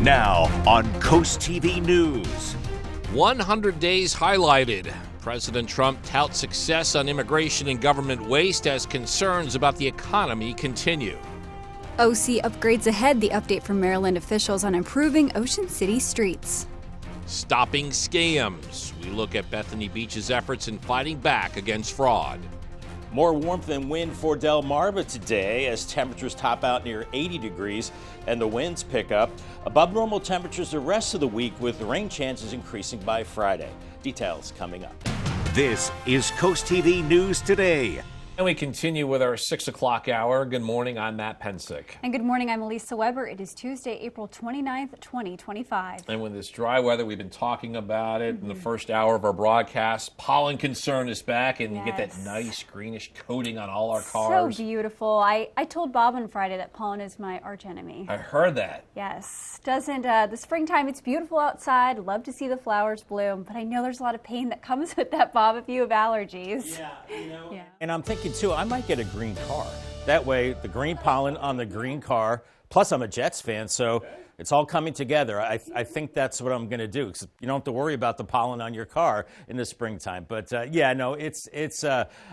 Now on CoastTV News. 100 days highlighted. President Trump touts success on immigration and government waste as concerns about the economy continue. OC upgrades ahead, the update from Maryland officials on improving Ocean City streets. Stopping scams. We look at Bethany Beach's efforts in fighting back against fraud. More warmth and wind for Delmarva today as temperatures top out near 80 degrees and the winds pick up. Above normal temperatures the rest of the week with rain chances increasing by Friday. Details coming up. This is CoastTV News Today. And we continue with our 6 o'clock hour. Good morning, I'm Matt Pensick. And good morning, I'm Elisa Weber. It is Tuesday, April 29th, 2025. And with this dry weather, we've been talking about it in the first hour of our broadcast. Pollen concern is back, and you get that nice greenish coating on all our cars. So beautiful. I told Bob on Friday that pollen is my archenemy. I heard that. Yes. The springtime, it's beautiful outside. Love to see the flowers bloom, but I know there's a lot of pain that comes with that, Bob, if you have allergies. Yeah. And I'm thinking too, I might get a green car. That way, the green pollen on the green car. Plus, I'm a Jets fan, so it's all coming together. I think that's what I'm going to do, because you don't have to worry about the pollen on your car in the springtime. But it's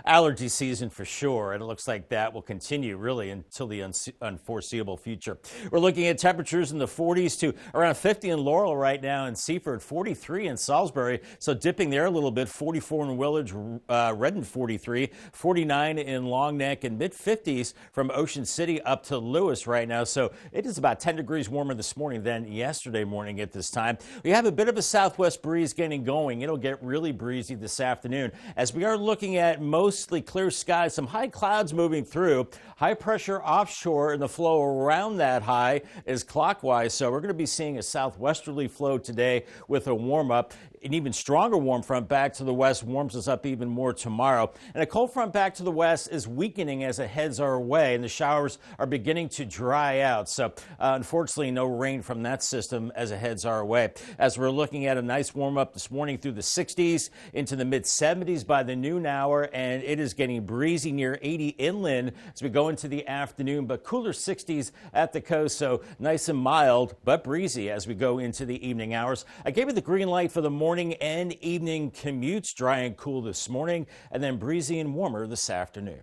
allergy season for sure, and it looks like that will continue really until the unforeseeable future. We're looking at temperatures in the 40s to around 50 in Laurel right now, in Seaford, 43 in Salisbury, so dipping there a little bit, 44 in Willage, Redden 43, 49 in Long Neck, and mid-50s from Ocean City up to Lewis right now. So it is about 10 degrees warmer this morning than yesterday morning at this time. We have a bit of a southwest breeze getting going. It'll get really breezy this afternoon as we are looking at mostly clear skies, some high clouds moving through. High pressure offshore, and the flow around that high is clockwise, so we're going to be seeing a southwesterly flow today with a warm up. An even stronger warm front back to the west warms us up even more tomorrow. And a cold front back to the west is weakening as it heads our way, and the showers are beginning to dry out. So unfortunately, no rain from that system as it heads our way. As we're looking at a nice warm up this morning through the 60s into the mid 70s by the noon hour, and it is getting breezy near 80 inland as we go into the afternoon, but cooler 60s at the coast. So nice and mild, but breezy as we go into the evening hours. I gave you the green light for the morning and evening commutes, dry and cool this morning, and then breezy and warmer this afternoon.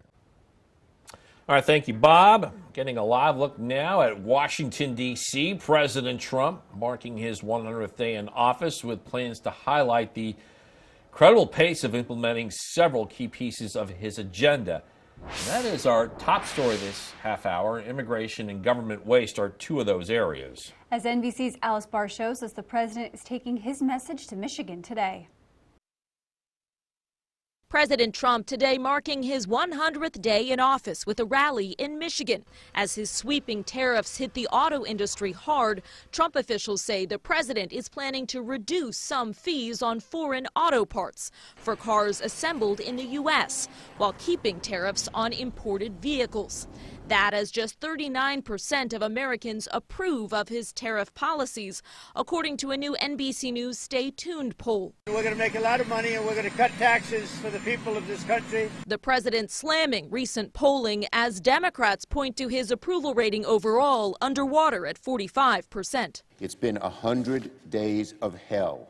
All right, thank you, Bob. Getting a live look now at Washington, D.C. President Trump marking his 100th day in office with plans to highlight the incredible pace of implementing several key pieces of his agenda. And that is our top story this half hour. Immigration and government waste are two of those areas. As NBC's Alice Barr shows us, the president is taking his message to Michigan today. President Trump today marking his 100th day in office with a rally in Michigan. As his sweeping tariffs hit the auto industry hard, Trump officials say the president is planning to reduce some fees on foreign auto parts for cars assembled in the U.S., while keeping tariffs on imported vehicles. That as just 39% of Americans approve of his tariff policies, according to a new NBC News Stay Tuned poll. We're going to make a lot of money, and we're going to cut taxes for the people of this country. The president slamming recent polling as Democrats point to his approval rating overall underwater at 45%. It's been 100 days of hell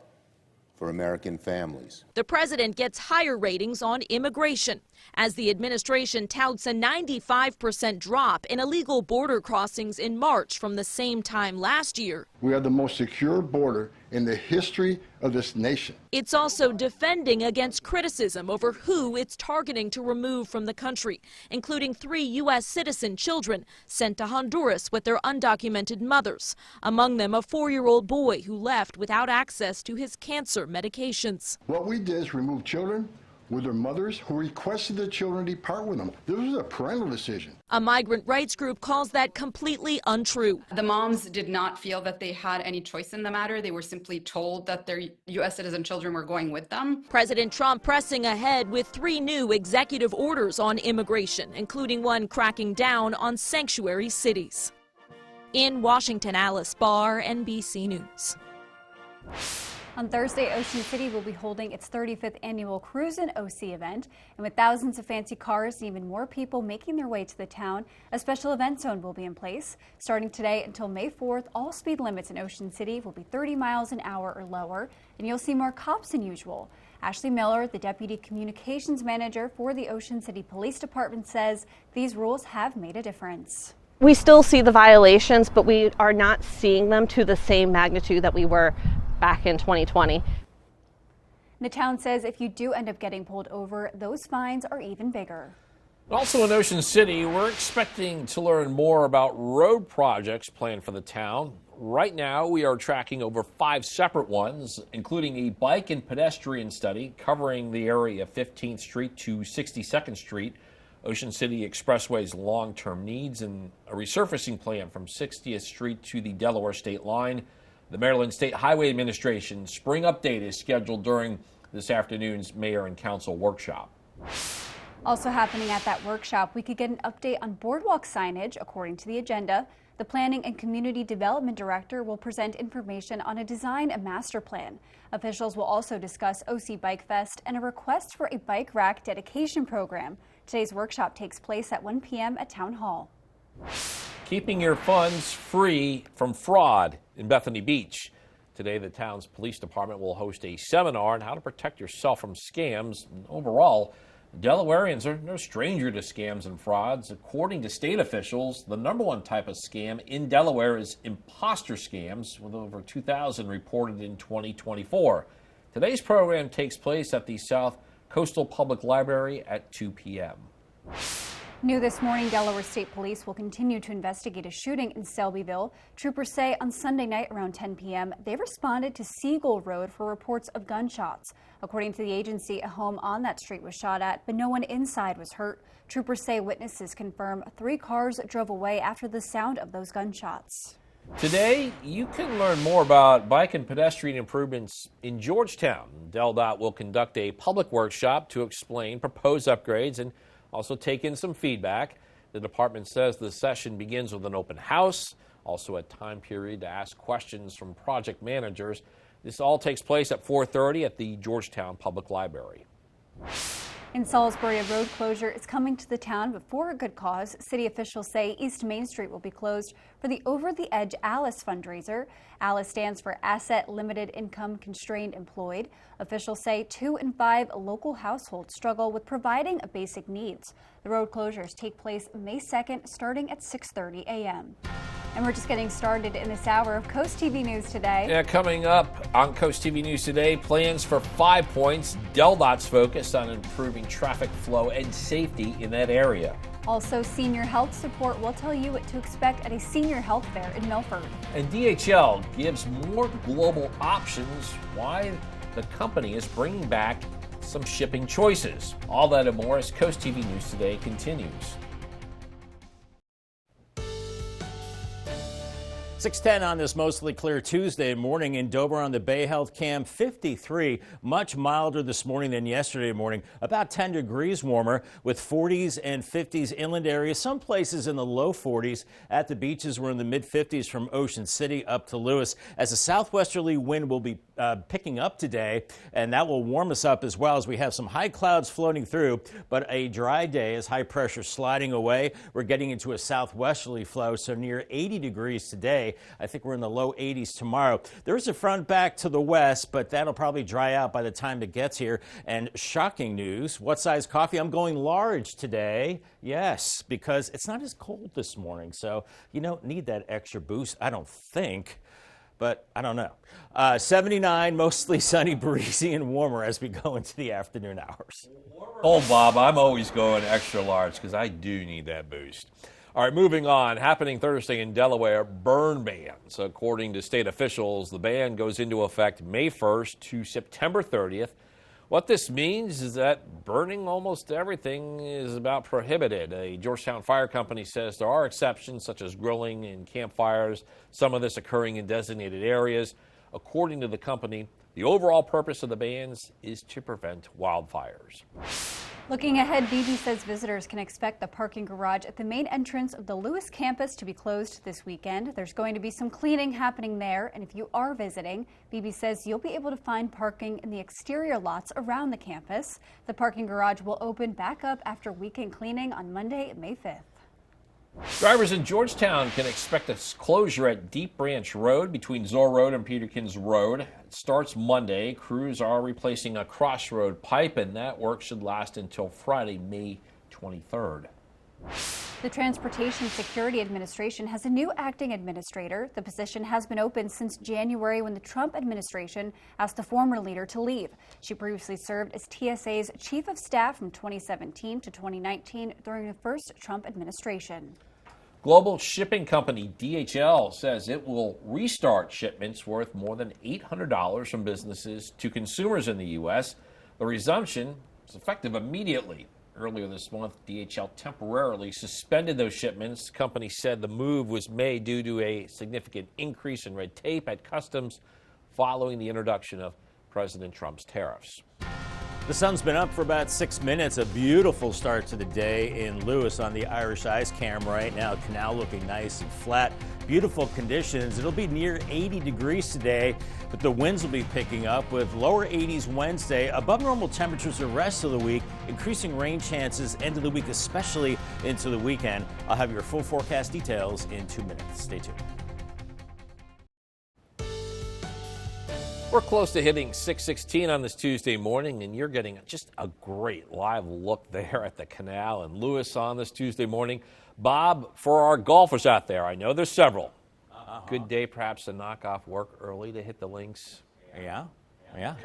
for American families. The president gets higher ratings on immigration as the administration touts a 95% drop in illegal border crossings in March from the same time last year. We are the most secure border in the history of this nation. It's also defending against criticism over who it's targeting to remove from the country, including 3 U.S. citizen children sent to Honduras with their undocumented mothers, among them a 4-year-old boy who left without access to his cancer medications. What we did is remove children with their mothers who requested the children depart with them. This was a parental decision. A migrant rights group calls that completely untrue. The moms did not feel that they had any choice in the matter. They were simply told that their U.S. citizen children were going with them. President Trump pressing ahead with 3 new executive orders on immigration, including one cracking down on sanctuary cities. In Washington, Alice Barr, NBC News. On Thursday, Ocean City will be holding its 35th annual Cruise in OC event. And with thousands of fancy cars and even more people making their way to the town, a special event zone will be in place. Starting today until May 4th, all speed limits in Ocean City will be 30 miles an hour or lower, and you'll see more cops than usual. Ashley Miller, the Deputy Communications Manager for the Ocean City Police Department, says these rules have made a difference. We still see the violations, but we are not seeing them to the same magnitude that we were back in 2020. The town says if you do end up getting pulled over, those fines are even bigger. Also in Ocean City, we're expecting to learn more about road projects planned for the town. Right now, we are tracking over 5 separate ones, including a bike and pedestrian study covering the area of 15th Street to 62nd Street, Ocean City Expressway's long-term needs, and a resurfacing plan from 60th Street to the Delaware State line. The Maryland State Highway Administration spring update is scheduled during this afternoon's Mayor and Council workshop. Also happening at that workshop, we could get an update on boardwalk signage. According to the agenda, the Planning and Community Development Director will present information on a design and master plan. Officials will also discuss OC Bike Fest and a request for a bike rack dedication program. Today's workshop takes place at 1 p.m. at Town Hall. Keeping your funds free from fraud in Bethany Beach. Today, the town's police department will host a seminar on how to protect yourself from scams. Overall, Delawareans are no stranger to scams and frauds. According to state officials, the #1 type of scam in Delaware is imposter scams, with over 2,000 reported in 2024. Today's program takes place at the South Coastal Public Library at 2 p.m. New this morning, Delaware State Police will continue to investigate a shooting in Selbyville. Troopers say on Sunday night around 10 p.m., they responded to Siegel Road for reports of gunshots. According to the agency, a home on that street was shot at, but no one inside was hurt. Troopers say witnesses confirm 3 cars drove away after the sound of those gunshots. Today, you can learn more about bike and pedestrian improvements in Georgetown. DelDOT will conduct a public workshop to explain proposed upgrades and also take in some feedback. The department says the session begins with an open house, also a time period to ask questions from project managers. This all takes place at 4:30 at the Georgetown Public Library. In Salisbury, a road closure is coming to the town, but for a good cause. City officials say East Main Street will be closed for the Over the Edge ALICE fundraiser. ALICE stands for Asset Limited Income Constrained Employed. Officials say 2 in 5 local households struggle with providing basic needs. The road closures take place May 2nd, starting at 6:30 a.m. And we're just getting started in this hour of Coast TV News Today. Yeah, coming up on Coast TV News Today, plans for 5 points. DelDOT's focus on improving traffic flow and safety in that area. Also, senior health support will tell you what to expect at a senior health fair in Milford. And DHL gives more global options. Why the company is bringing back some shipping choices. All that and more as Coast TV News Today continues. 6:10 on this mostly clear Tuesday morning in Dover on the Bay Health Cam. 53, much milder this morning than yesterday morning. About 10 degrees warmer with 40s and 50s inland areas. Some places in the low 40s. At the beaches, we're in the mid 50s from Ocean City up to Lewis. As a southwesterly wind will be picking up today, and that will warm us up as well as we have some high clouds floating through, but a dry day as high pressure sliding away. We're getting into a southwesterly flow, so near 80 degrees today. I think we're in the low 80s tomorrow. There's a front back to the west, but that'll probably dry out by the time it gets here. And shocking news, what size coffee? I'm going large today. Yes, because it's not as cold this morning, so you don't need that extra boost, I don't think. But I don't know. 79, mostly sunny, breezy, and warmer as we go into the afternoon hours. Oh, Bob, I'm always going extra large because I do need that boost. All right, moving on. Happening Thursday in Delaware, burn bans. According to state officials, the ban goes into effect May 1st to September 30th. What this means is that burning almost everything is about prohibited. A Georgetown fire company says there are exceptions such as grilling and campfires, some of this occurring in designated areas. According to the company, the overall purpose of the bans is to prevent wildfires. Looking ahead, BB says visitors can expect the parking garage at the main entrance of the Lewis campus to be closed this weekend. There's going to be some cleaning happening there, and if you are visiting, BB says you'll be able to find parking in the exterior lots around the campus. The parking garage will open back up after weekend cleaning on Monday, May 5th. Drivers in Georgetown can expect a closure at Deep Branch Road between Zoar Road and Peterkins Road. It starts Monday. Crews are replacing a crossroad pipe, and that work should last until Friday, May 23rd. The Transportation Security Administration has a new acting administrator. The position has been open since January when the Trump administration asked the former leader to leave. She previously served as TSA's chief of staff from 2017 to 2019 during the first Trump administration. Global shipping company DHL says it will restart shipments worth more than $800 from businesses to consumers in the U.S. The resumption is effective immediately. Earlier this month, DHL temporarily suspended those shipments. The company said the move was made due to a significant increase in red tape at customs following the introduction of President Trump's tariffs. The sun's been up for about 6 minutes. A beautiful start to the day in Lewis on the Irish Ice Cam right now. Canal looking nice and flat. Beautiful conditions. It'll be near 80 degrees today, but the winds will be picking up with lower 80s Wednesday. Above normal temperatures the rest of the week. Increasing rain chances end of the week, especially into the weekend. I'll have your full forecast details in 2 minutes. Stay tuned. We're close to hitting 6:16 on this Tuesday morning, and you're getting just a great live look there at the canal in Lewis on this Tuesday morning. Bob, for our golfers out there, I know there's several. Good day perhaps to knock off work early to hit the links. Yeah,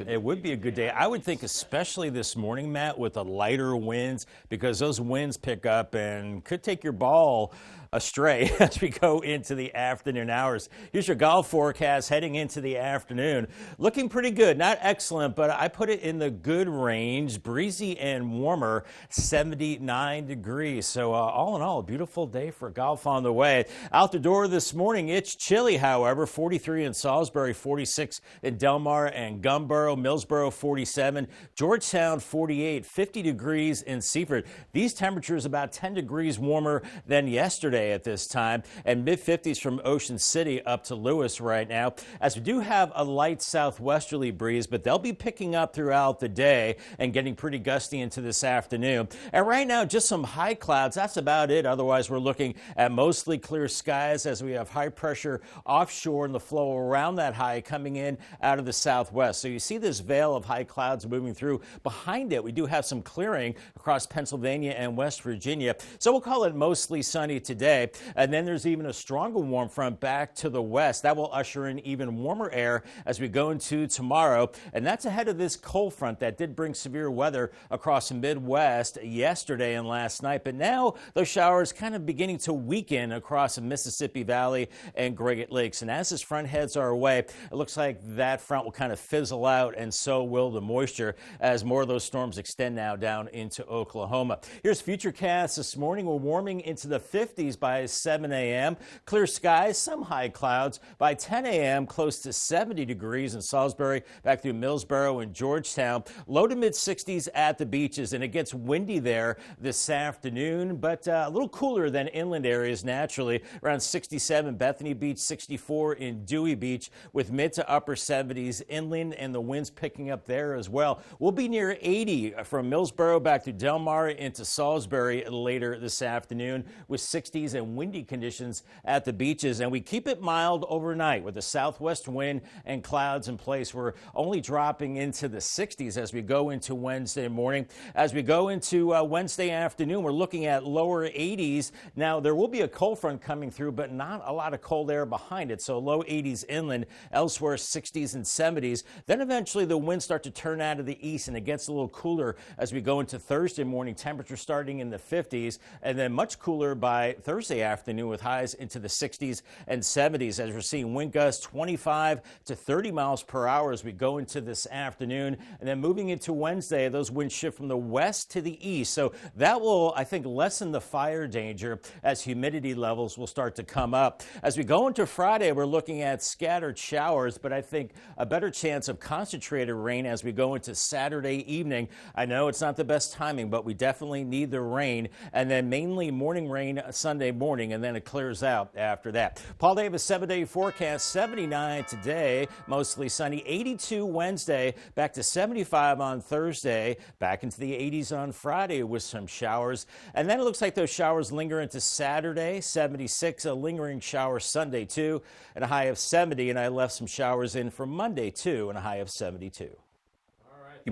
it would be a good day. I would think especially this morning, Matt, with the lighter winds, because those winds pick up and could take your ball astray as we go into the afternoon hours. Here's your golf forecast heading into the afternoon. Looking pretty good. Not excellent, but I put it in the good range. Breezy and warmer, 79 degrees. So all in all, a beautiful day for golf on the way. Out the door this morning, it's chilly, however. 43 in Salisbury, 46 in Delmarva and Gumboro, Millsboro 47, Georgetown 48, 50 degrees in Seaford. These temperatures about 10 degrees warmer than yesterday at this time, and mid-50s from Ocean City up to Lewis right now, as we do have a light southwesterly breeze, but they'll be picking up throughout the day and getting pretty gusty into this afternoon. And right now, just some high clouds. That's about it. Otherwise, we're looking at mostly clear skies as we have high pressure offshore and the flow around that high coming in out of the southwest. So you see this veil of high clouds moving through. Behind it, we do have some clearing across Pennsylvania and West Virginia. So we'll call it mostly sunny today. And then there's even a stronger warm front back to the west. That will usher in even warmer air as we go into tomorrow. And that's ahead of this cold front that did bring severe weather across the Midwest yesterday and last night. But now those showers kind of beginning to weaken across the Mississippi Valley and Great Lakes. And as this front heads our way, it looks like that front will kind of fizzle out, and so will the moisture as more of those storms extend now down into Oklahoma. Here's Futurecast this morning. We're warming into the 50s by 7 a.m. Clear skies, some high clouds. By 10 a.m., close to 70 degrees in Salisbury, back through Millsboro and Georgetown. Low to mid 60s at the beaches, and it gets windy there this afternoon, but a little cooler than inland areas naturally. Around 67 Bethany Beach, 64 in Dewey Beach, with mid to upper 70s inland, and the winds picking up there as well. We'll be near 80 from Millsboro back to Delmarva into Salisbury later this afternoon, with 60s and windy conditions at the beaches. And we keep it mild overnight with a southwest wind and clouds in place. We're only dropping into the 60s as we go into Wednesday morning. As we go into Wednesday afternoon, we're looking at lower 80s. Now, there will be a cold front coming through, but not a lot of cold air behind it. So low 80s inland, elsewhere 60s and 70s. Then eventually the winds start to turn out of the east, and it gets a little cooler as we go into Thursday morning. Temperatures starting in the 50s, and then much cooler by Thursday Thursday afternoon with highs into the 60s and 70s as we're seeing wind gusts 25 to 30 miles per hour as we go into this afternoon. And then moving into Wednesday, those winds shift from the west to the east. So that will, I think, lessen the fire danger as humidity levels will start to come up. As we go into Friday, we're looking at scattered showers, but I think a better chance of concentrated rain as we go into Saturday evening. I know it's not the best timing, but we definitely need the rain. And then mainly morning rain Sunday morning, and then it clears out after that. Paul Davis 7-day forecast, 79 today, mostly sunny, 82 Wednesday, back to 75 on Thursday, back into the 80s on Friday with some showers. And then it looks like those showers linger into Saturday, 76, a lingering shower Sunday too, and a high of 70. And I left some showers in for Monday too, and a high of 72.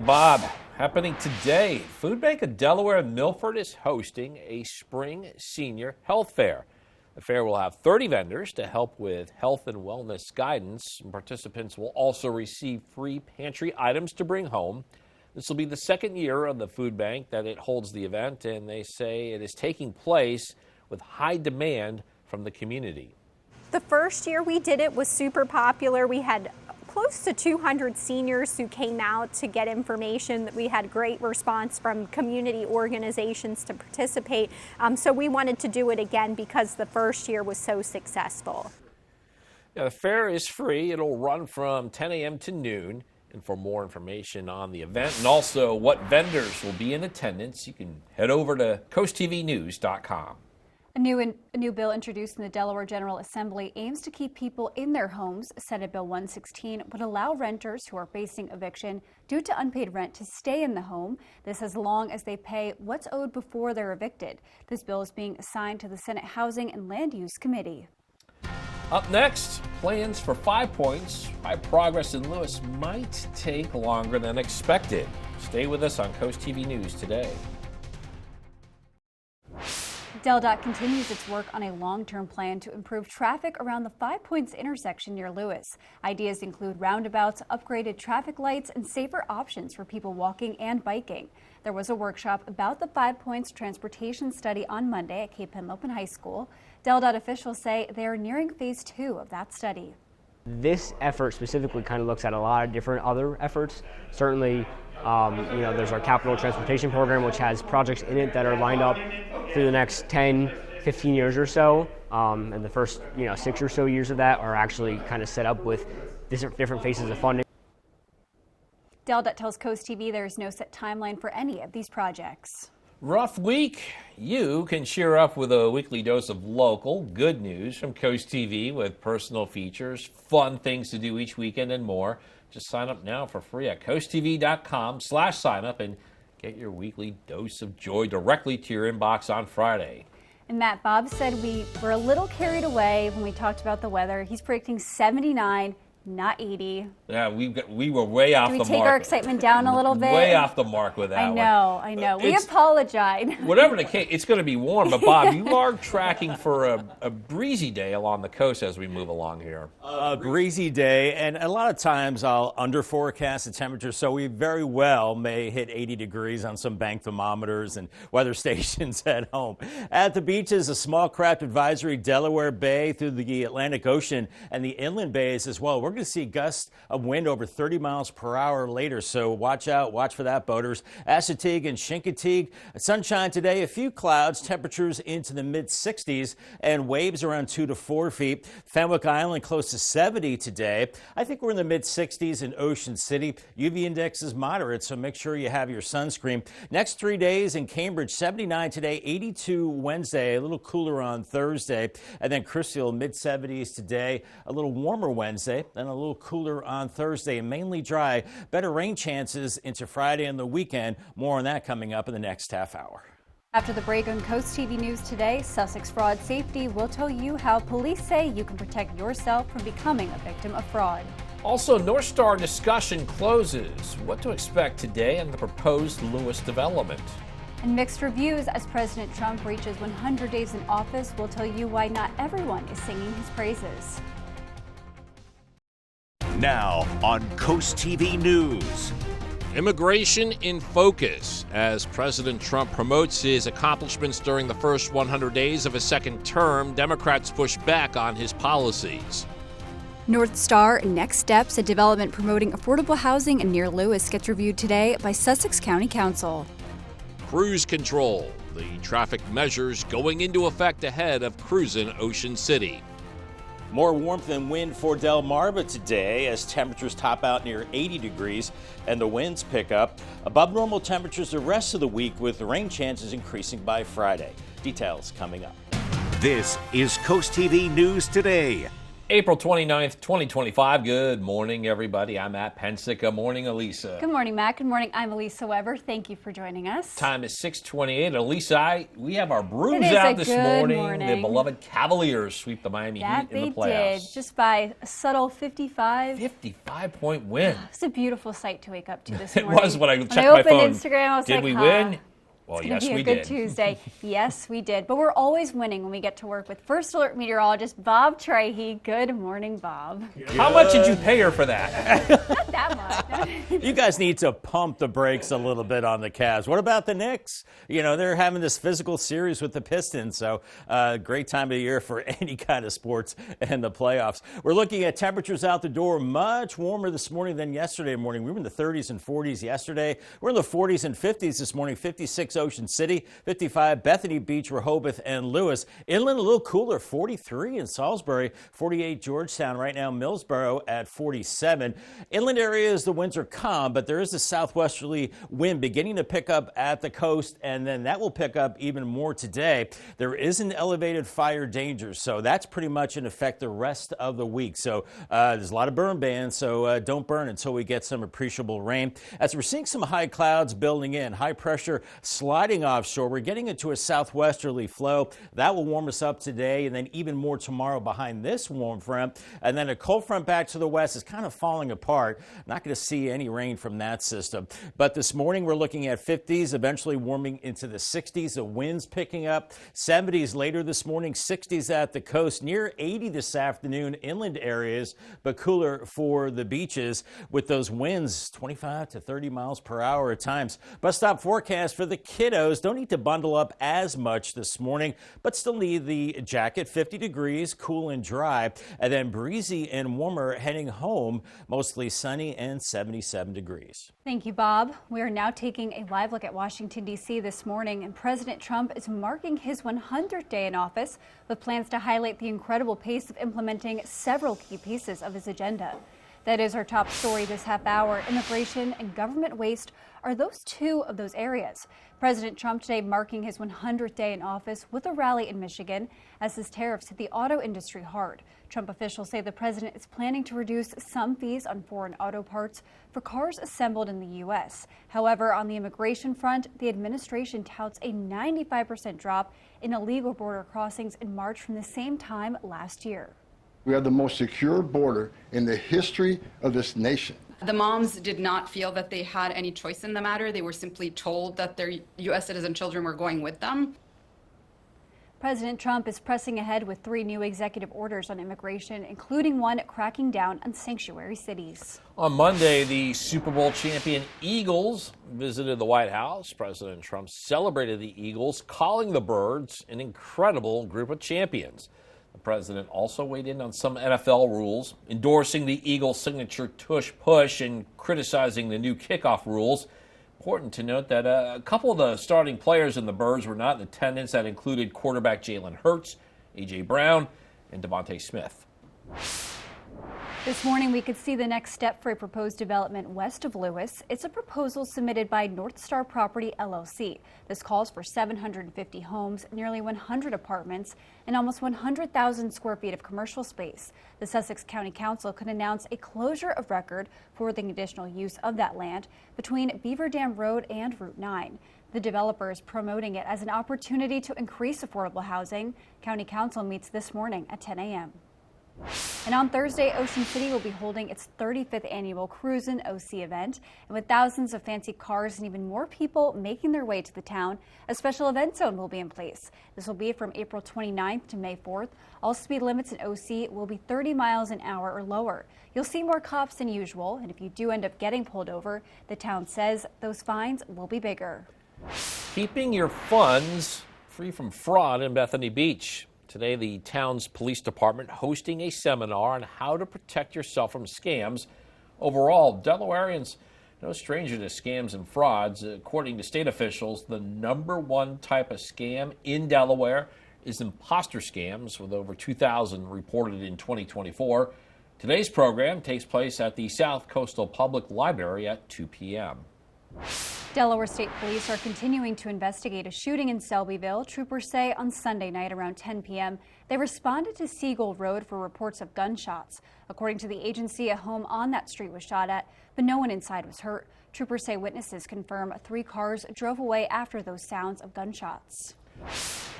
Bob, happening today, Food Bank of Delaware Milford is hosting a spring senior health fair. The fair will have 30 vendors to help with health and wellness guidance. Participants will also receive free pantry items to bring home. This will be the second year of the food bank that it holds the event, and they say it is taking place with high demand from the community. The first year we did it was super popular. We had close to 200 seniors who came out to get information. We had great response from community organizations to participate. So we wanted to do it again because the first year was so successful. Yeah, the fair is free. It'll run from 10 a.m. to noon. And for more information on the event and also what vendors will be in attendance, you can head over to coasttvnews.com. A new bill introduced in the Delaware General Assembly aims to keep people in their homes. Senate Bill 116 would allow renters who are facing eviction due to unpaid rent to stay in the home. This as long as they pay what's owed before they're evicted. This bill is being assigned to the Senate Housing and Land Use Committee. Up next, plans for 5 Points. Why progress in Lewis might take longer than expected. Stay with us on Coast TV News today. DelDOT continues its work on a long-term plan to improve traffic around the 5 Points intersection near Lewis. Ideas include roundabouts, upgraded traffic lights, and safer options for people walking and biking. There was a workshop about the 5 Points transportation study on Monday at Cape Henlopen High School. DelDOT officials say they are nearing phase 2 of that study. This effort specifically kind of looks at a lot of different other efforts. Certainly, there's our capital transportation program, which has projects in it that are lined up through the next 10, 15 years or so. And the first, 6 or so years of that are actually kind of set up with different phases of funding. DelDOT tells Coast TV there is no set timeline for any of these projects. Rough week? You can cheer up with a weekly dose of local good news from Coast TV with personal features, fun things to do each weekend, and more. Just sign up now for free at coasttv.com/signup and get your weekly dose of joy directly to your inbox on Friday. And Matt, Bob said we were a little carried away when we talked about the weather. He's predicting 79, not 80. Yeah, we were way off the mark. Do we take our excitement down a little bit? Way off the mark with that one. I know. We apologize. Whatever the case, it's going to be warm. But Bob, you are tracking for a breezy day along the coast as we move along here. A breezy day, and a lot of times I'll under forecast the temperature, so we very well may hit 80 degrees on some bank thermometers and weather stations at home. At the beaches, a small craft advisory, Delaware Bay through the Atlantic Ocean and the inland bays as well. We're going to see gusts of wind over 30 miles per hour later, so watch out, watch for that, boaters. Assateague and Chincoteague, sunshine today, a few clouds, temperatures into the mid-60s, and waves around 2 to 4 feet. Fenwick Island close to 70 today. I think we're in the mid-60s in Ocean City. UV index is moderate, so make sure you have your sunscreen. Next 3 days in Cambridge, 79 today, 82 Wednesday, a little cooler on Thursday, and then Crisfield, mid-70s today, a little warmer Wednesday, and a little cooler on Thursday, and mainly dry. Better rain chances into Friday and the weekend. More on that coming up in the next half hour. After the break on Coast TV News today, Sussex Fraud Safety will tell you how police say you can protect yourself from becoming a victim of fraud. Also, North Star discussion closes. What to expect today on the proposed Lewis development. And mixed reviews as President Trump reaches 100 days in office. We'll tell you why not everyone is singing his praises. Now on Coast TV News. Immigration in focus as President Trump promotes his accomplishments during the first 100 days of his second term. Democrats push back on his policies. North Star Next Steps, a development promoting affordable housing near Lewis, gets reviewed today by Sussex County Council. Cruise control, the traffic measures going into effect ahead of cruising Ocean City. More warmth and wind for Delmarva today as temperatures top out near 80 degrees and the winds pick up. Above normal temperatures the rest of the week with the rain chances increasing by Friday. Details coming up. This is Coast TV News Today. April 29th, 2025. Good morning, everybody. I'm Matt Pensick. Good morning, Elisa. Good morning, Matt. Good morning. I'm Elisa Weber. Thank you for joining us. Time is 6:28. Elisa, we have our brooms out this morning. The beloved Cavaliers sweep the Miami Heat in the playoffs. They did, just by a subtle 55-point win. It's a beautiful sight to wake up to this It morning. was when I checked my phone. When I opened Instagram, I was did like, we win? Well, it's yes, gonna be we a good did. Tuesday. Yes, we did. But we're always winning when we get to work with First Alert meteorologist Bob Trahey. Good morning, Bob. How much did you pay her for that? Not that much. You guys need to pump the brakes a little bit on the Cavs. What about the Knicks? You know, they're having this physical series with the Pistons, so great time of the year for any kind of sports and the playoffs. We're looking at temperatures out the door much warmer this morning than yesterday morning. We were in the 30s and 40s yesterday. We're in the 40s and 50s this morning, 56 Ocean City, 55 Bethany Beach, Rehoboth, and Lewis. Inland a little cooler, 43 in Salisbury, 48 Georgetown. Right now, Millsboro at 47. Inland areas, the winds are calm, but there is a southwesterly wind beginning to pick up at the coast, and then that will pick up even more today. There is an elevated fire danger, so that's pretty much in effect the rest of the week. So there's a lot of burn bans, so don't burn until we get some appreciable rain. As we're seeing some high clouds building in, high pressure sliding offshore, we're getting into a southwesterly flow. That will warm us up today and then even more tomorrow behind this warm front. And then a cold front back to the west is kind of falling apart. Not going to see any rain from that system. But this morning we're looking at 50s, eventually warming into the 60s. The winds picking up, 70s later this morning, 60s at the coast, near 80 this afternoon, inland areas, but cooler for the beaches with those winds 25 to 30 miles per hour at times. Bus stop forecast for the kiddos. Don't need to bundle up as much this morning, but still need the jacket. 50 degrees, cool and dry, and then breezy and warmer heading home. Mostly sunny and 77 degrees. Thank you, Bob. We are now taking a live look at Washington, D.C. this morning, and President Trump is marking his 100th day in office with plans to highlight the incredible pace of implementing several key pieces of his agenda. That is our top story this half hour. Immigration and government waste are two of those areas. President Trump today marking his 100th day in office with a rally in Michigan as his tariffs hit the auto industry hard. Trump officials say the president is planning to reduce some fees on foreign auto parts for cars assembled in the U.S. However, on the immigration front, the administration touts a 95% drop in illegal border crossings in March from the same time last year. We have the most secure border in the history of this nation. The moms did not feel that they had any choice in the matter. They were simply told that their U.S. citizen children were going with them. President Trump is pressing ahead with 3 new executive orders on immigration, including one cracking down on sanctuary cities. On Monday, the Super Bowl champion Eagles visited the White House. President Trump celebrated the Eagles, calling the Birds an incredible group of champions. The president also weighed in on some NFL rules, endorsing the Eagles' signature tush push and criticizing the new kickoff rules. Important to note that a couple of the starting players in the Birds were not in attendance. That included quarterback Jalen Hurts, A.J. Brown, and Devontae Smith. This morning, we could see the next step for a proposed development west of Lewis. It's a proposal submitted by North Star Property, LLC. This calls for 750 homes, nearly 100 apartments, and almost 100,000 square feet of commercial space. The Sussex County Council could announce a closure of record for the additional use of that land between Beaver Dam Road and Route 9. The developer is promoting it as an opportunity to increase affordable housing. County Council meets this morning at 10 a.m. And on Thursday, Ocean City will be holding its 35th annual Cruisin' OC event. And with thousands of fancy cars and even more people making their way to the town, a special event zone will be in place. This will be from April 29th to May 4th. All speed limits in OC will be 30 miles an hour or lower. You'll see more cops than usual, and if you do end up getting pulled over, the town says those fines will be bigger. Keeping your funds free from fraud in Bethany Beach. Today, the town's police department hosting a seminar on how to protect yourself from scams. Overall, Delawareans no stranger to scams and frauds. According to state officials, the #1 type of scam in Delaware is imposter scams, with over 2,000 reported in 2024. Today's program takes place at the South Coastal Public Library at 2 p.m. Delaware State Police are continuing to investigate a shooting in Selbyville. Troopers say on Sunday night around 10 p.m. they responded to Seagold Road for reports of gunshots. According to the agency, a home on that street was shot at, but no one inside was hurt. Troopers say witnesses confirm 3 cars drove away after those sounds of gunshots.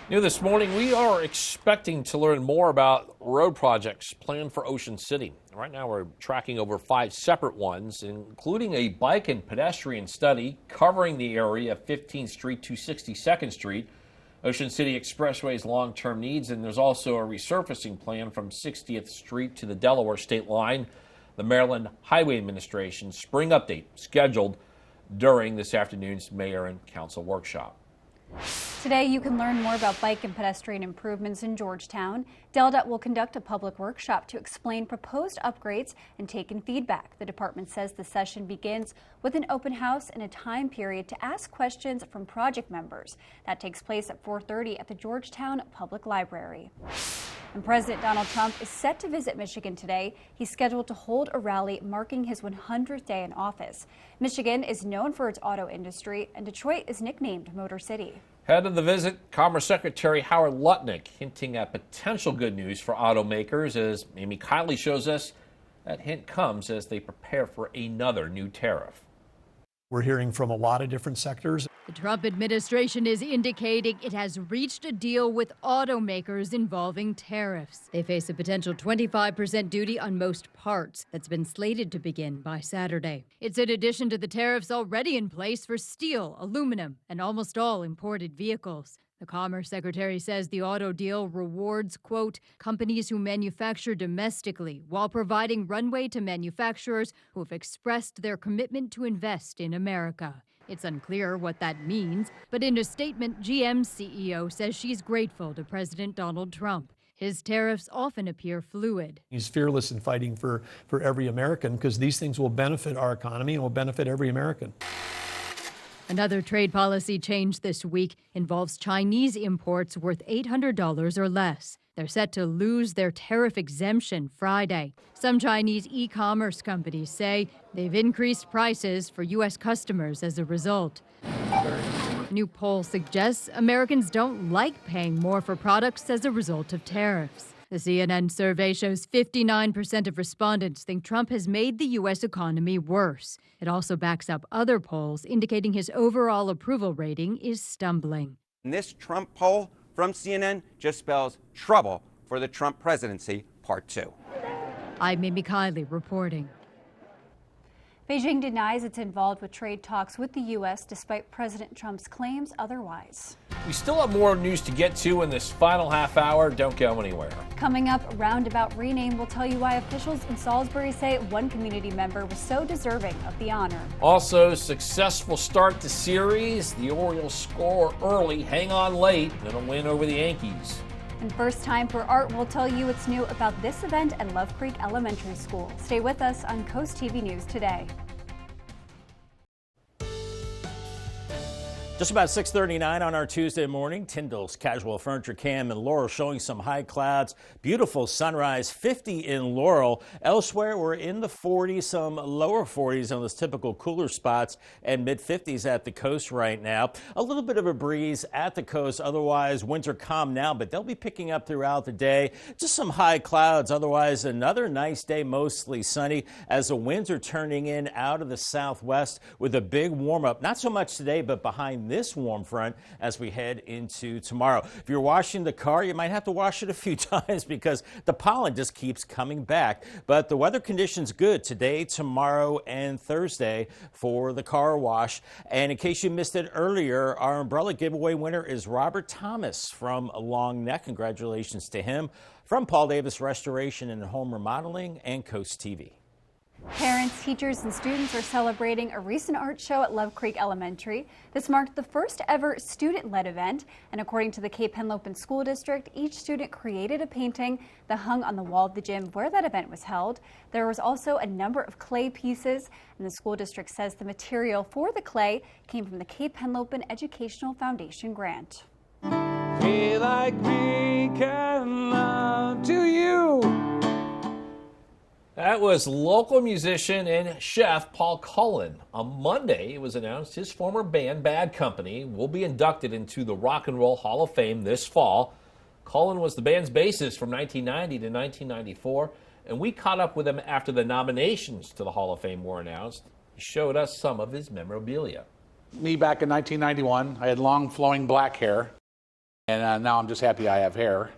New this morning, we are expecting to learn more about road projects planned for Ocean City. Right now, we're tracking over 5 separate ones, including a bike and pedestrian study covering the area of 15th Street to 62nd Street, Ocean City Expressway's long-term needs, and there's also a resurfacing plan from 60th Street to the Delaware State line. The Maryland Highway Administration spring update scheduled during this afternoon's Mayor and Council workshop. Today, you can learn more about bike and pedestrian improvements in Georgetown. DelDOT will conduct a public workshop to explain proposed upgrades and take in feedback. The department says the session begins with an open house and a time period to ask questions from project members. That takes place at 4:30 at the Georgetown Public Library. And President Donald Trump is set to visit Michigan today. He's scheduled to hold a rally marking his 100th day in office. Michigan is known for its auto industry, and Detroit is nicknamed Motor City. Ahead of the visit, Commerce Secretary Howard Lutnick hinting at potential good news for automakers. As Amy Kiley shows us, that hint comes as they prepare for another new tariff. We're hearing from a lot of different sectors. The Trump administration is indicating it has reached a deal with automakers involving tariffs. They face a potential 25% duty on most parts that's been slated to begin by Saturday. It's in addition to the tariffs already in place for steel, aluminum, and almost all imported vehicles. The Commerce Secretary says the auto deal rewards, quote, companies who manufacture domestically while providing runway to manufacturers who have expressed their commitment to invest in America. It's unclear what that means, but in a statement, GM's CEO says she's grateful to President Donald Trump. His tariffs often appear fluid. He's fearless in fighting for every American because these things will benefit our economy and will benefit every American. Another trade policy change this week involves Chinese imports worth $800 or less. They're set to lose their tariff exemption Friday. Some Chinese e-commerce companies say they've increased prices for U.S. customers as a result. A new poll suggests Americans don't like paying more for products as a result of tariffs. The CNN survey shows 59% of respondents think Trump has made the U.S. economy worse. It also backs up other polls indicating his overall approval rating is stumbling. This Trump poll from CNN just spells trouble for the Trump presidency, part 2. I'm Amy Kiley reporting. Beijing denies it's involved with trade talks with the U.S. despite President Trump's claims otherwise. We still have more news to get to in this final half hour. Don't go anywhere. Coming up, Roundabout Rename will tell you why officials in Salisbury say one community member was so deserving of the honor. Also, successful start to series. The Orioles score early, hang on late, then a win over the Yankees. And first time for art, we'll tell you what's new about this event at Love Creek Elementary School. Stay with us on CoastTV News Today. Just about 6:39 on our Tuesday morning. Tyndall's Casual Furniture Cam in Laurel showing some high clouds. Beautiful sunrise, 50 in Laurel. Elsewhere, we're in the 40s, some lower 40s on those typical cooler spots, and mid-50s at the coast right now. A little bit of a breeze at the coast. Otherwise, winds are calm now, but they'll be picking up throughout the day. Just some high clouds. Otherwise, another nice day, mostly sunny, as the winds are turning in out of the southwest with a big warm-up. Not so much today, but behind from this warm front as we head into tomorrow. If you're washing the car, you might have to wash it a few times because the pollen just keeps coming back. But the weather conditions good today, tomorrow, and Thursday for the car wash. And in case you missed it earlier, our umbrella giveaway winner is Robert Thomas from Long Neck. Congratulations to him. From Paul Davis Restoration and Home Remodeling and Coast TV. Parents, teachers, and students are celebrating a recent art show at Love Creek Elementary. This marked the first ever student-led event, and according to the Cape Henlopen School District, each student created a painting that hung on the wall of the gym where that event was held. There was also a number of clay pieces, and the school district says the material for the clay came from the Cape Henlopen Educational Foundation grant. He like me can love to you. That was local musician and chef Paul Cullen. On Monday, it was announced his former band, Bad Company, will be inducted into the Rock and Roll Hall of Fame this fall. Cullen was the band's bassist from 1990 to 1994, and we caught up with him after the nominations to the Hall of Fame were announced. He showed us some of his memorabilia. Me back in 1991, I had long flowing black hair, and now I'm just happy I have hair.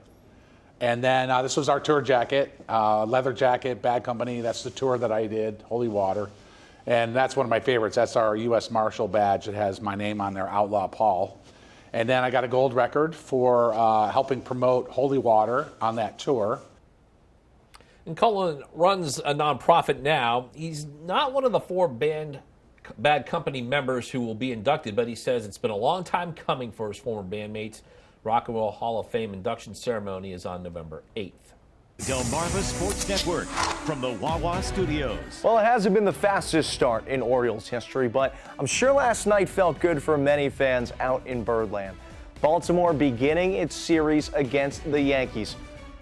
And then this was our tour jacket, leather jacket, Bad Company. That's the tour that I did, Holy Water. And that's one of my favorites. That's our U.S. Marshal badge. It has my name on there, Outlaw Paul. And then I got a gold record for helping promote Holy Water on that tour. And Cullen runs a nonprofit now. He's not one of the four Bad Company members who will be inducted, but he says it's been a long time coming for his former bandmates. Rock and Roll Hall of Fame induction ceremony is on November 8th. Delmarva Sports Network from the Wawa Studios. Well, it hasn't been the fastest start in Orioles history, but I'm sure last night felt good for many fans out in Birdland. Baltimore beginning its series against the Yankees.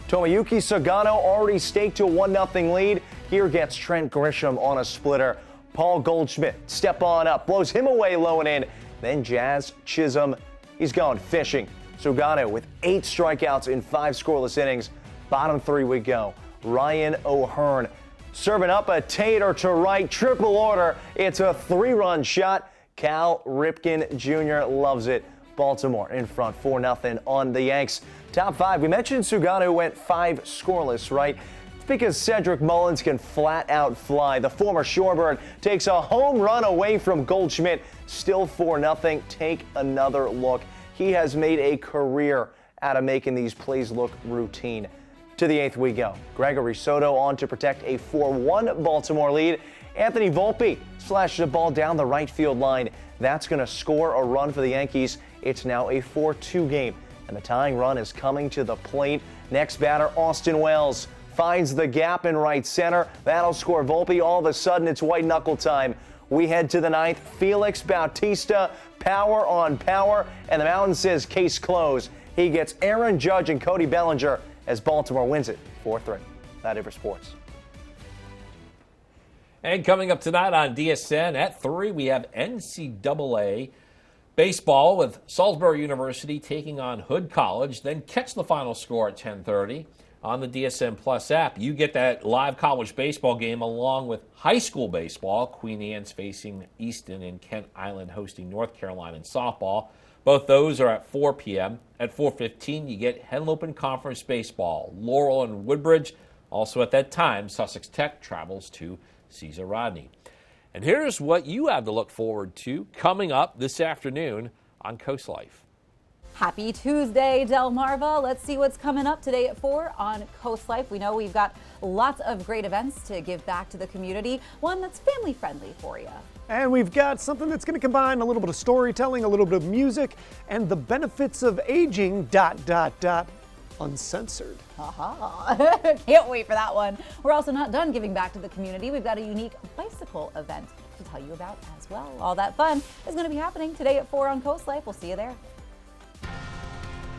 Tomoyuki Sugano already staked to a 1-0 lead. Here gets Trent Grisham on a splitter. Paul Goldschmidt step on up, blows him away low and in. Then Jazz Chisholm, he's going fishing. Sugano with 8 strikeouts in 5 scoreless innings. Bottom 3 we go. Ryan O'Hearn serving up a tater to right, triple order. It's a 3-run shot. Cal Ripken Jr. loves it. Baltimore in front 4-0 on the Yanks. Top 5, we mentioned Sugano went 5 scoreless, right? It's because Cedric Mullins can flat out fly. The former Shorebird takes a home run away from Goldschmidt. Still 4-0. Take another look. He has made a career out of making these plays look routine. To the 8th we go. Gregory Soto on to protect a 4-1 Baltimore lead. Anthony Volpe slashes the ball down the right field line. That's going to score a run for the Yankees. It's now a 4-2 game, and the tying run is coming to the plate. Next batter, Austin Wells, finds the gap in right center. That'll score Volpe. All of a sudden, it's white knuckle time. We head to the 9th. Felix Bautista, power on power, and the Mountain says case closed. He gets Aaron Judge and Cody Bellinger as Baltimore wins it 4-3. That's it for sports. And coming up tonight on DSN at 3, we have NCAA baseball with Salisbury University taking on Hood College. Then catch the final score at 10:30 on the DSN Plus app. You get that live college baseball game along with high school baseball. Queen Anne's facing Easton and Kent Island hosting North Carolina in softball. Both those are at 4 p.m. At 4:15, you get Henlopen Conference baseball. Laurel and Woodbridge. Also at that time, Sussex Tech travels to Caesar Rodney. And here's what you have to look forward to coming up this afternoon on Coast Life. Happy Tuesday, Delmarva. Let's see what's coming up today at 4 on Coast Life. We know we've got lots of great events to give back to the community, one that's family friendly for you. And we've got something that's going to combine a little bit of storytelling, a little bit of music, and the benefits of aging, uncensored. Can't wait for that one. We're also not done giving back to the community. We've got a unique bicycle event to tell you about as well. All that fun is going to be happening today at 4 on Coast Life. We'll see you there.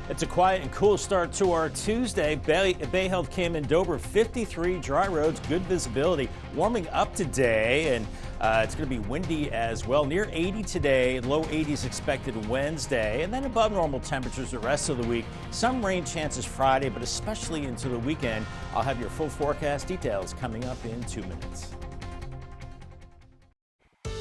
It's a quiet and cool start to our Tuesday. Bay Health came in Dover, 53 dry roads, good visibility. Warming up today, and it's going to be windy as well. Near 80 today, low 80s expected Wednesday, and then above normal temperatures the rest of the week. Some rain chances Friday, but especially into the weekend. I'll have your full forecast details coming up in 2 minutes.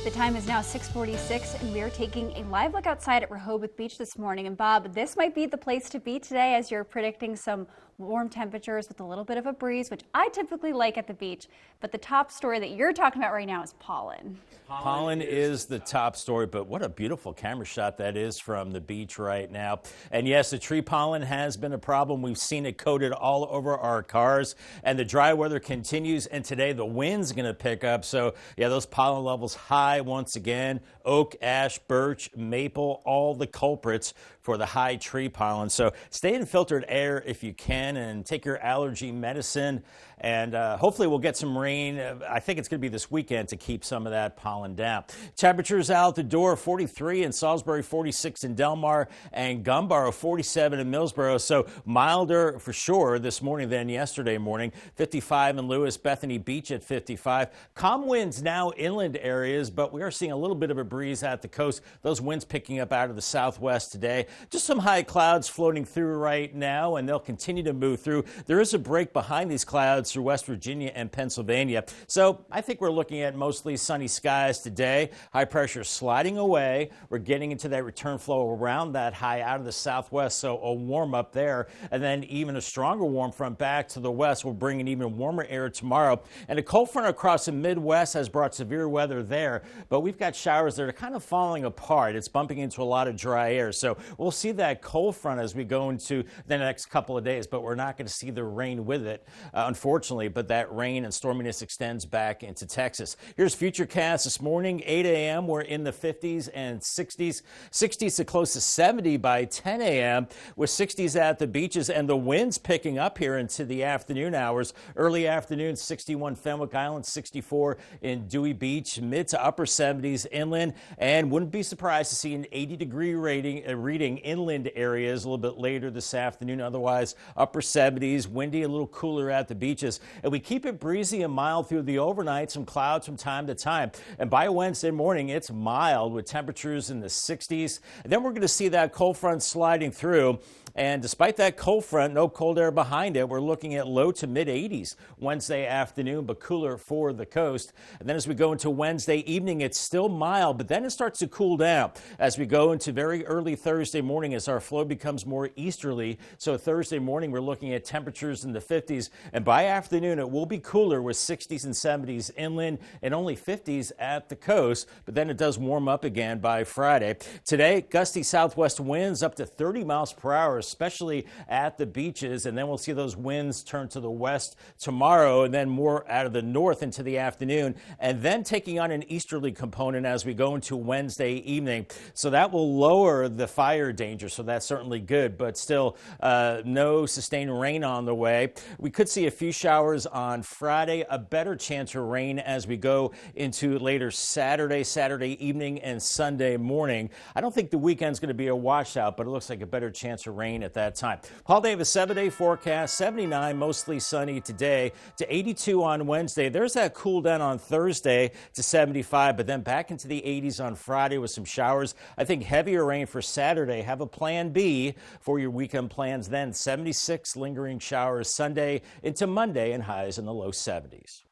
The time is now 6:46, and we are taking a live look outside at Rehoboth Beach this morning. And Bob, this might be the place to be today as you're predicting some warm temperatures with a little bit of a breeze, which I typically like at the beach. But the top story that you're talking about right now is pollen. Pollen is the top story, but what a beautiful camera shot that is from the beach right now. And yes, the tree pollen has been a problem. We've seen it coated all over our cars, and the dry weather continues. And today the wind's going to pick up. So yeah, those pollen levels high once again. Oak, ash, birch, maple, all the culprits for the high tree pollen. So stay in filtered air if you can, and take your allergy medicine. And hopefully we'll get some rain. I think it's going to be this weekend to keep some of that pollen down. Temperatures out the door, 43 in Salisbury, 46 in Delmarva, and Gumbaro, 47 in Millsboro. So milder for sure this morning than yesterday morning. 55 in Lewis, Bethany Beach at 55. Calm winds now inland areas, but we are seeing a little bit of a breeze at the coast. Those winds picking up out of the southwest today. Just some high clouds floating through right now, and they'll continue to move through. There is a break behind these clouds through West Virginia and Pennsylvania. So I think we're looking at mostly sunny skies today. High pressure sliding away. We're getting into that return flow around that high out of the southwest, so a warm up there. And then even a stronger warm front back to the west will bring an even warmer air tomorrow. And a cold front across the Midwest has brought severe weather there, but we've got showers that are kind of falling apart. It's bumping into a lot of dry air. So we'll see that cold front as we go into the next couple of days, but we're not going to see the rain with it, unfortunately. But that rain and storminess extends back into Texas. Here's Futurecast this morning, 8 a.m. We're in the 50s and 60s. 60s to close to 70 by 10 a.m. with 60s at the beaches, and the winds picking up here into the afternoon hours. Early afternoon, 61 Fenwick Island, 64 in Dewey Beach, mid to upper 70s inland, and wouldn't be surprised to see an 80-degree reading inland areas a little bit later this afternoon. Otherwise, upper 70s, windy, a little cooler at the beaches. And we keep it breezy and mild through the overnight, some clouds from time to time. And by Wednesday morning, it's mild with temperatures in the 60s. And then we're going to see that cold front sliding through. And despite that cold front, no cold air behind it, we're looking at low to mid 80s Wednesday afternoon, but cooler for the coast. And then as we go into Wednesday evening, it's still mild, but then it starts to cool down as we go into very early Thursday morning as our flow becomes more easterly. So Thursday morning, we're looking at temperatures in the 50s. And by afternoon, it will be cooler with 60s and 70s inland and only 50s at the coast. But then it does warm up again by Friday. Today, gusty southwest winds up to 30 miles per hour, especially at the beaches. And then we'll see those winds turn to the west tomorrow, and then more out of the north into the afternoon, and then taking on an easterly component as we go into Wednesday evening. So that will lower the fire danger. So that's certainly good, but still no sustained rain on the way. We could see a few showers on Friday, a better chance of rain as we go into later Saturday evening and Sunday morning. I don't think the weekend's going to be a washout, but it looks like a better chance of rain at that time. Paul Davis 7-day forecast, 79 mostly sunny today to 82 on Wednesday. There's that cool down on Thursday to 75, but then back into the 80s on Friday with some showers. I think heavier rain for Saturday. Have a plan B for your weekend plans then. 76 lingering showers Sunday into Monday, and highs in the low 70s.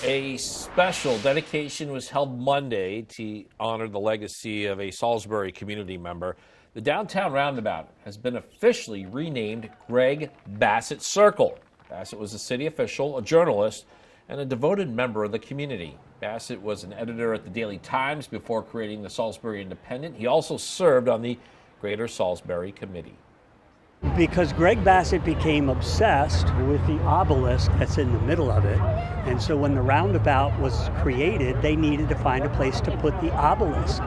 A special dedication was held Monday to honor the legacy of a Salisbury community member. The downtown roundabout has been officially renamed Greg Bassett Circle. Bassett was a city official, a journalist, and a devoted member of the community. Bassett was an editor at the Daily Times before creating the Salisbury Independent. He also served on the Greater Salisbury Committee. Because Greg Bassett became obsessed with the obelisk that's in the middle of it. And so when the roundabout was created, they needed to find a place to put the obelisk.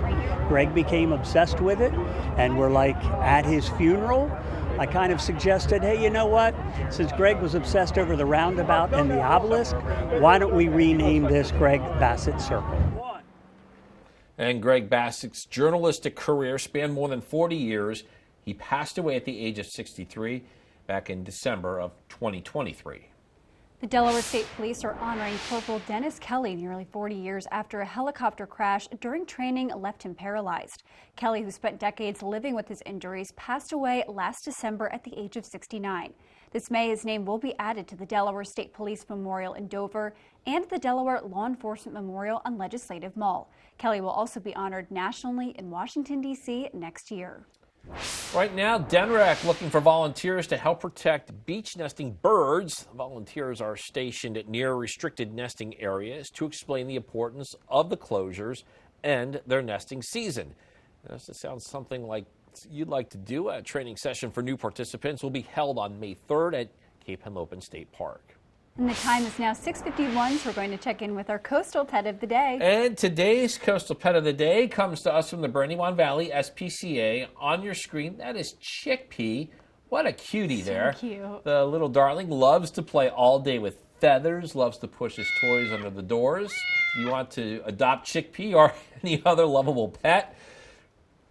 Greg became obsessed with it, and we're like, at his funeral, I kind of suggested, hey, you know what? Since Greg was obsessed over the roundabout and the obelisk, why don't we rename this Greg Bassett Circle? And Greg Bassett's journalistic career spanned more than 40 years. He passed away at the age of 63 back in December of 2023. The Delaware State Police are honoring Corporal Dennis Kelly nearly 40 years after a helicopter crash during training left him paralyzed. Kelly, who spent decades living with his injuries, passed away last December at the age of 69. This May, his name will be added to the Delaware State Police Memorial in Dover and the Delaware Law Enforcement Memorial on Legislative Mall. Kelly will also be honored nationally in Washington, D.C. next year. Right now, DENREC looking for volunteers to help protect beach nesting birds. Volunteers are stationed at near restricted nesting areas to explain the importance of the closures and their nesting season. This sounds something like you'd like to do. A training session for new participants will be held on May 3rd at Cape Henlopen State Park. And the time is now 6:51, so we're going to check in with our coastal pet of the day. And today's coastal pet of the day comes to us from the Brandywine Valley SPCA. On your screen, that is Chickpea. What a cutie there. So cute. The little darling loves to play all day with feathers, loves to push his toys under the doors. If you want to adopt Chickpea or any other lovable pet,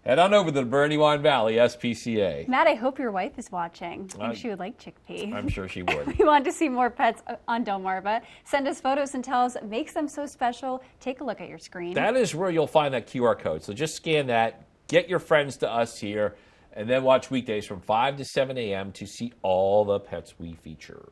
head on over to the Brandywine Valley SPCA. Matt, I hope your wife is watching. I think she would like Chickpea. I'm sure she would. We want to see more pets on Delmarva. Send us photos and tell us what makes them so special. Take a look at your screen. That is where you'll find that QR code. So just scan that, get your friends to us here, and then watch weekdays from 5 to 7 a.m. to see all the pets we feature.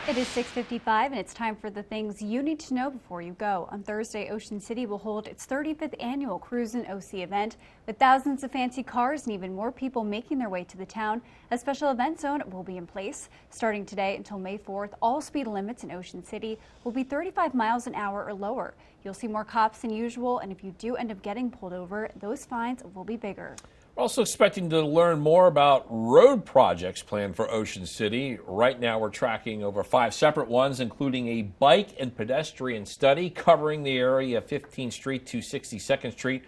It is 6:55, and it's time for the things you need to know before you go. On Thursday, Ocean City will hold its 35th annual Cruise and OC event. With thousands of fancy cars and even more people making their way to the town, a special event zone will be in place. Starting today until May 4th, all speed limits in Ocean City will be 35 miles an hour or lower. You'll see more cops than usual, and if you do end up getting pulled over, those fines will be bigger. We're also expecting to learn more about road projects planned for Ocean City. Right now, we're tracking over 5 separate ones, including a bike and pedestrian study covering the area of 15th Street to 62nd Street,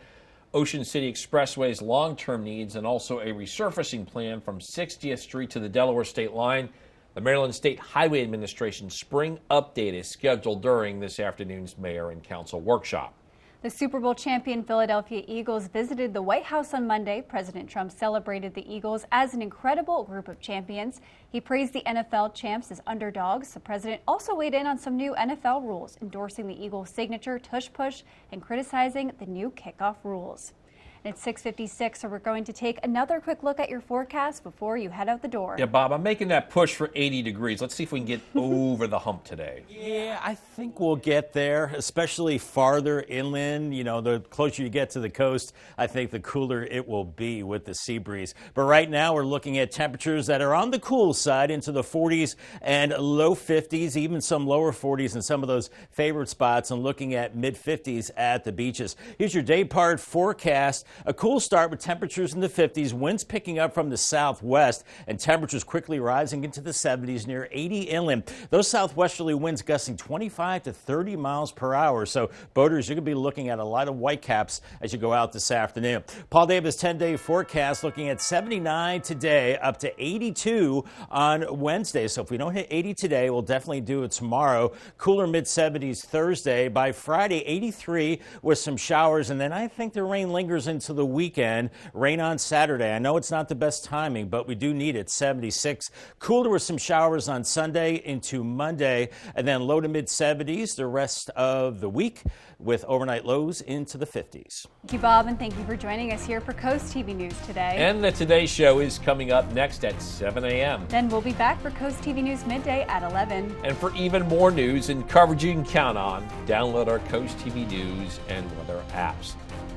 Ocean City Expressway's long-term needs, and also a resurfacing plan from 60th Street to the Delaware State line. The Maryland State Highway Administration spring update is scheduled during this afternoon's Mayor and Council workshop. The Super Bowl champion Philadelphia Eagles visited the White House on Monday. President Trump celebrated the Eagles as an incredible group of champions. He praised the NFL champs as underdogs. The president also weighed in on some new NFL rules, endorsing the Eagles' signature tush push and criticizing the new kickoff rules. And it's 6:56, so we're going to take another quick look at your forecast before you head out the door. Yeah, Bob, I'm making that push for 80 degrees. Let's see if we can get over the hump today. Yeah, I think we'll get there, especially farther inland. You know, the closer you get to the coast, I think the cooler it will be with the sea breeze. But right now, we're looking at temperatures that are on the cool side into the 40s and low 50s, even some lower 40s in some of those favorite spots, and looking at mid 50s at the beaches. Here's your day part forecast. A cool start with temperatures in the 50s, winds picking up from the southwest, and temperatures quickly rising into the 70s near 80 inland. Those southwesterly winds gusting 25 to 30 miles per hour. So boaters, you're going to be looking at a lot of whitecaps as you go out this afternoon. Paul Davis 10-day forecast looking at 79 today, up to 82 on Wednesday. So if we don't hit 80 today, we'll definitely do it tomorrow. Cooler mid-70s Thursday. By Friday, 83 with some showers, and then I think the rain lingers into the weekend. Rain on Saturday. I know it's not the best timing, but we do need it. 76. Cooler with some showers on Sunday into Monday, and then low to mid 70s the rest of the week with overnight lows into the 50s. Thank you, Bob, and thank you for joining us here for Coast TV News today. And the Today Show is coming up next at 7 a.m. Then we'll be back for Coast TV News midday at 11. And for even more news and coverage you can count on, download our Coast TV News and weather apps.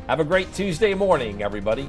Have a great Tuesday morning, everybody.